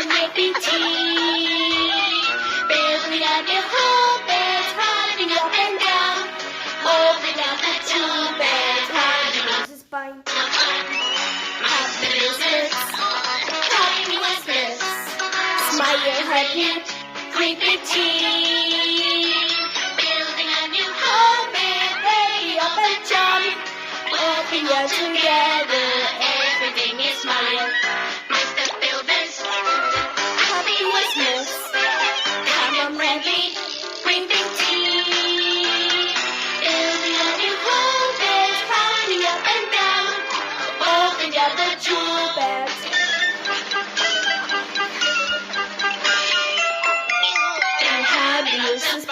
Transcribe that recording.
making tea. Building a new home, beds hopping up and down. Open up the two-bed house. This is fine. Happy Christmas, happy Christmas. Smile, happy, drinking tea. Building a new home, bed ready up and jump. Open your together, everything is smile. Mr. Builders, happy Christmas. Come on, ready, drinking tea. Building a new home, beds hopping up and down. Open the other two beds. And happy Christmas.